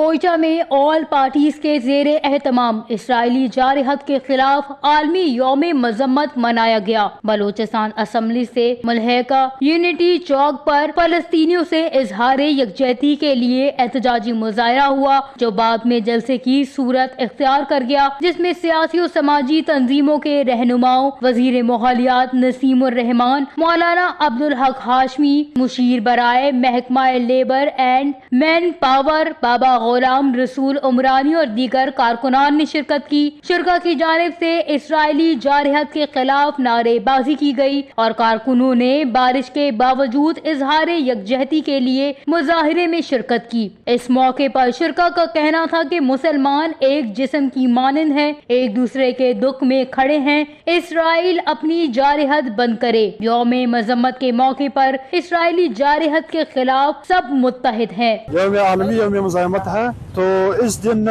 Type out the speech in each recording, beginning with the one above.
کوئٹہ میں all parties کے زیر اہتمام اسرائیلی جارحیت کے خلاف عالمی یوم مذمت منایا گیا۔ بلوچستان اسمبلی سے ملحقہ یونٹی چوک پر فلسطینیوں سے اظہار یکجہتی کے لیے احتجاجی مظاہرہ ہوا، جو بعد میں جلسے کی صورت اختیار کر گیا، جس میں سیاسی و سماجی تنظیموں کے رہنماؤں، وزیر ماحولیات نسیم الرحمان، مولانا عبدالحق ہاشمی، مشیر برائے محکمہ لیبر اینڈ مین پاور بابا غلام رسول عمرانی اور دیگر کارکنان نے شرکت کی۔ شرکاء کی جانب سے اسرائیلی جارحیت کے خلاف نعرے بازی کی گئی اور کارکنوں نے بارش کے باوجود اظہار یکجہتی کے لیے مظاہرے میں شرکت کی۔ اس موقع پر شرکاء کا کہنا تھا کہ مسلمان ایک جسم کی مانند ہیں، ایک دوسرے کے دکھ میں کھڑے ہیں، اسرائیل اپنی جارحیت بند کرے۔ یوم مذمت کے موقع پر اسرائیلی جارحیت کے خلاف سب متحد ہیں۔ یوم عالمی یوم مزاحمت ہے، تو اس دن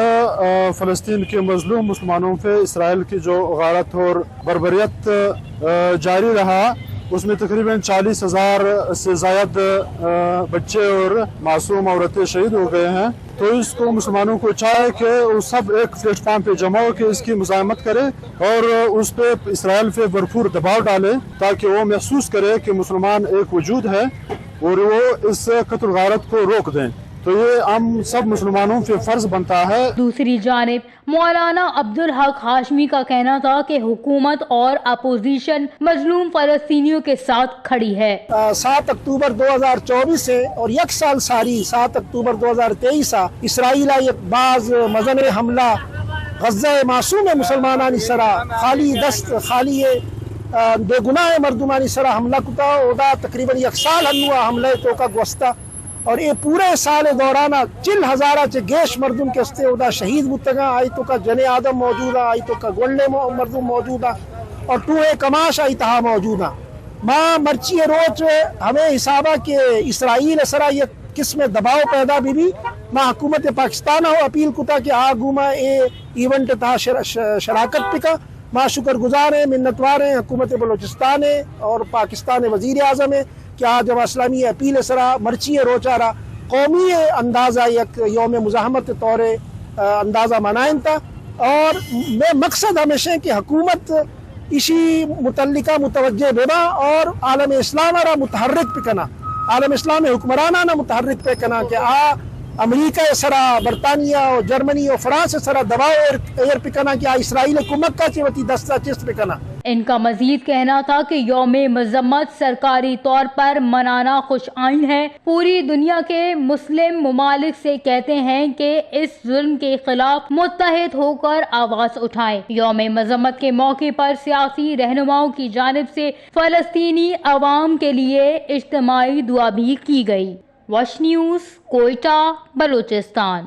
فلسطین کے مظلوم مسلمانوں پہ اسرائیل کی جو غارت اور بربریت جاری رہا، اس میں تقریباً 40,000 سے زائد بچے اور معصوم عورتیں شہید ہو گئے ہیں۔ تو اس کو مسلمانوں کو چاہے کہ وہ سب ایک پلیٹ فارم پہ جمع ہو کے اس کی مزاحمت کرے اور اس پہ اسرائیل پہ بھرپور دباؤ ڈالے، تاکہ وہ محسوس کرے کہ مسلمان ایک وجود ہے اور وہ اس قتل غارت کو روک دیں۔ تو یہ ہم سب مسلمانوں پہ فرض بنتا ہے۔ دوسری جانب مولانا عبدالحق ہاشمی کا کہنا تھا کہ حکومت اور اپوزیشن مظلوم فلسطینیوں کے ساتھ کھڑی ہے۔ 7 اکتوبر 2024 سے اور یک سال ساری 7 اکتوبر 2023 اسرائیل بعض مزن حملہ غزہ معصوم مسلمانانی سرا خالی دست خالی بے گناہ مردمانی سرا حملہ کتا اودا تقریباً یک سال ہنوا حملہ تو کا گوستا، اور یہ پورے سال دورانا 40,000 چے گیش مردم کے استے ادا شہید بتگا، آئی تو کا جن آدم موجودا، آئی تو کا گولے مردم موجودا، اور تو ایک کماش آئی تہا موجودا۔ ماں مرچی روچ ہمیں حسابہ کہ اسرائیل سرا یہ قسم دباؤ پیدا بھی ماں حکومت پاکستان ہو اپیل کتا کہ آگو ماں اے ایونٹ تہا شراکت پکا۔ ماں شکر گزار ہیں، منتوار ہیں حکومت بلوچستان ہے اور پاکستان وزیر اعظم ہے کہ آج اسلامی اپیل سرا مرچی روچارا قومی اندازہ یک یوم مزاحمت طور اندازہ منائن تھا، اور میں مقصد ہمیشہ کہ حکومت اسی متعلقہ متوجہ بنا اور عالم اسلام را متحرک پکنا، عالم اسلام حکمرانہ متحرک پکنا کہ امریکہ سرا برطانیہ اور جرمنی اور فرانس سرا دباؤ ایر پکنا کہ اسرائیل کو مکہ چیوتی دستا چست پکنا۔ ان کا مزید کہنا تھا کہ یوم مذمت سرکاری طور پر منانا خوش آئین ہے۔ پوری دنیا کے مسلم ممالک سے کہتے ہیں کہ اس ظلم کے خلاف متحد ہو کر آواز اٹھائیں۔ یوم مذمت کے موقع پر سیاسی رہنماؤں کی جانب سے فلسطینی عوام کے لیے اجتماعی دعا بھی کی گئی۔ وش نیوز، کوئٹہ، بلوچستان۔